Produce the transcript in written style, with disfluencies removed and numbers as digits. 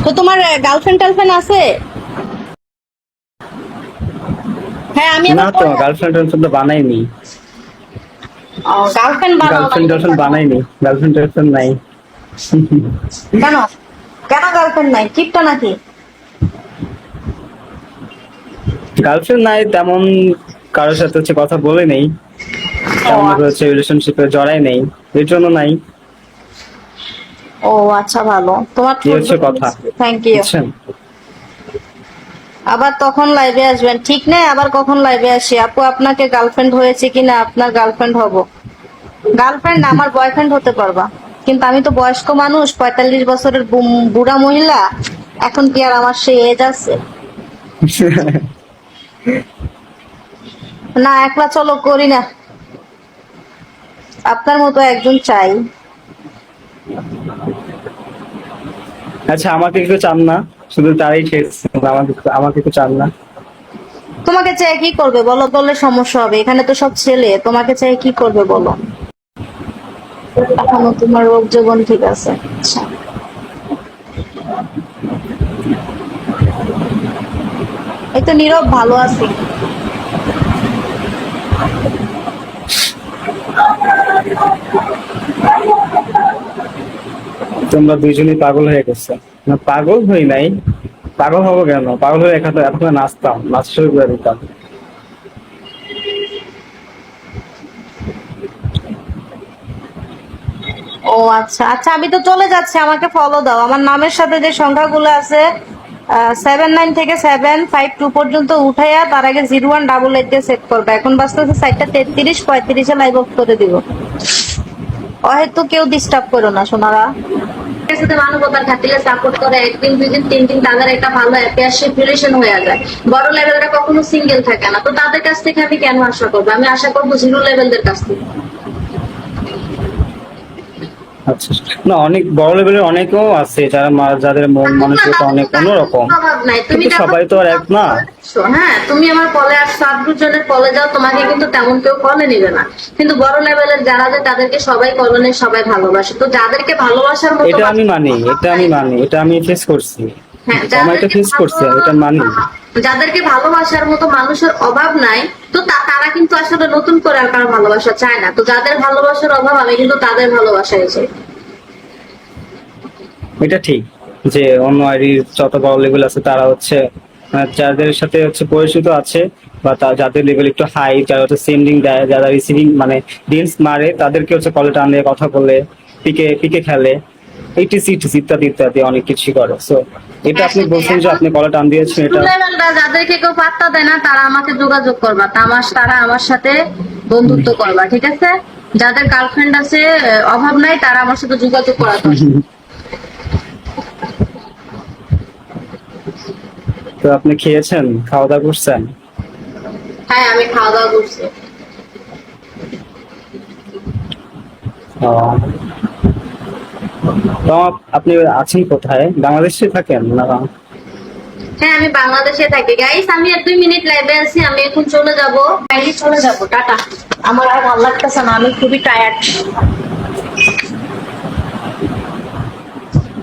তো তোমার গার্লফ্রেন্ড টার্লফ্রেন্ড আছে? হ্যাঁ আমি না আবার তো, পরে গার্লফ্রেন্ড টার্লফ্রেন্ড তো বানাইনি। গার্লফ্রেন্ড বানাও নাই গার্লফ্রেন্ড টার্লফ্রেন্ড কেন? বানাইনি, গার্লফ্রেন্ড টার্লফ্রেন্ড নাই। কেন কেন গার্লফ্রেন্ড নাই, কিপটা নাকি? গার্লফ্রেন্ড নাই তেমন, কারোর সাথে হচ্ছে কথা বলে নেই, ও তেমন ভাবে আচ্ছা। হচ্ছে রিলেশনশিপে জড়াই নেই, এর জন্য নাই। ও আচ্ছা, ভালো, তোমার এই থ্রুর হচ্ছে কথা, থ্যাংক ইউ। বুঝছেন? আবার তখন লাইভে আসবেন, ঠিক নেই আবার কখন লাইভে আসি। আপু আপনাকে গার্লফ্রেন্ড হয়েছে কিনা, আপনার গার্লফ্রেন্ড হব। গার্লফ্রেন্ড না, আমার বয়ফ্রেন্ড হতে পারবা। কিন্তু আমি তো বয়স্ক মানুষ, 45 বছরের বুড়া মহিলা। এখন কি আর আমার সেই এজ আছে? না, একলা চলো করি না। আপনার মতো একজন চাই। আচ্ছা, আমাকে একটু চান না? শুধু তারাই চেয়েছেন, আমাকে আমাকে একটু চান না? তোমাকে চাই কি করবে বলো, বললে সমস্যা হবে। এখানে তো সব ছেলে, তোমাকে চাই কি করবে বলো। এখনো তোমার রোগ জীবন ঠিক আছে, আচ্ছা। এই তো নীরব ভালো আছি। তোমরা দুইজনই পাগল হয়ে গেছে। না, পাগল হই নাই। পাগল হবো কেন? পাগল হয়ে এখন নাচতাম, নাচ শুরু করে দিতাম। ও আচ্ছা আচ্ছা, আমি তো চলে যাচ্ছি, আমাকে ফলো দাও। আমার নামের সাথে যে সংখ্যাগুলো আছে 79 থেকে 752 পর্যন্ত উঠাইয়া তার আগে 0188 দিয়ে সেট করবে। এখন বাজতেছে 4:33, 35-এ লাইভ অফ করে দিব। হয়তো কেউ ডিস্টার্ব করো না সোনারা। এর সাথে মানবতার খাতিরে সাপোর্ট করে, একদিন দুই দিন তিন দিন তাদের একটা ভালো অ্যাফেয়ারশিপ রিলেশন হয়ে যায়। বড় লেভেলটা কখনো সিঙ্গেল থাকে না, তো তাদের কাছ থেকে আমি কেন আশা করবো? আমি আশা করবো জিরো লেভেলদের কাছ থেকে। আচ্ছা, না অনেক বড় লেভেলের অনেকেও আছে যারা যাদের মন মানসিকতা অনেক অন্যরকম, অভাব নাই, তুমি কিন্তু দেখো সবাই তো আর এক না। হ্যাঁ, তুমি আমার কলে আসছো, 8 জনের কলে যাও, তোমাকে কিন্তু তেমন কেউ কলে নিবে না। কিন্তু বড় লেভেলের যারা যে তাদেরকে সবাই কলে নেয়, সবাই ভালোবাসে। তো যাদেরকে ভালোবাসার মতো এটা আমি মানি, এটা আমি মানি, এটা আমি ফেস করছি। হ্যাঁ, আমার এটা ফেস করছি, আমি এটা মানি। যাদেরকে ভালোবাসার মতো মানুষের অভাব নাই, তো তারা কিন্তু আসলে নতুন করে আর কারো ভালোবাসা চায় না। তো যাদের ভালোবাসার অভাব, আমি কিন্তু তাদের ভালোবাসায় চাই। এটা ঠিক যে অন্য আইডির যত বড় লেভেল আছে তারা হচ্ছে যাদের সাথে হচ্ছে পরিচিত আছে, বা যাদের লেভেল একটু হাই, যারা হচ্ছে সেন্ডিং দেয়, যারা রিসিভিং মানে ডিলস মারে, তাদেরকে হচ্ছে কলে টান দিয়ে কথা বলে, পিকে পিকে খেলে, এইটিসি ইটিসি ইত্যাদি ইত্যাদি অনেক কিছু করে। সো এটা হ্যাঁ আপনি সেটাই। বলছেন যে এখন আপনি কলে টান দিয়েছেন, এটা লেভেলটা যাদেরকে কেউ পাত্তা দেয় না, তারা আমাকে যোগাযোগ করবা, তারা আমার সাথে বন্ধুত্ব করবা, ঠিক আছে? যাদের গার্লফ্রেন্ড আছে, অভাব নাই, তারা আমার সাথে যোগাযোগ করা দরকার। তো আপনি খেয়েছেন, খাওয়া দাওয়া করছেন? হ্যাঁ, আমি খাওয়া দাওয়া করছি। ও, তো আপনি আছেন কোথায়? বাংলাদেশে থাকেন না? হ্যাঁ, আমি বাংলাদেশে থাকি। গাইস, আমি আর 2 মিনিট লাইভে আছি, আমি এখন চলে যাব, চলে যাব, টাটা। আমার আর ভালো লাগতেছে না, আমি খুবই টায়ার্ড।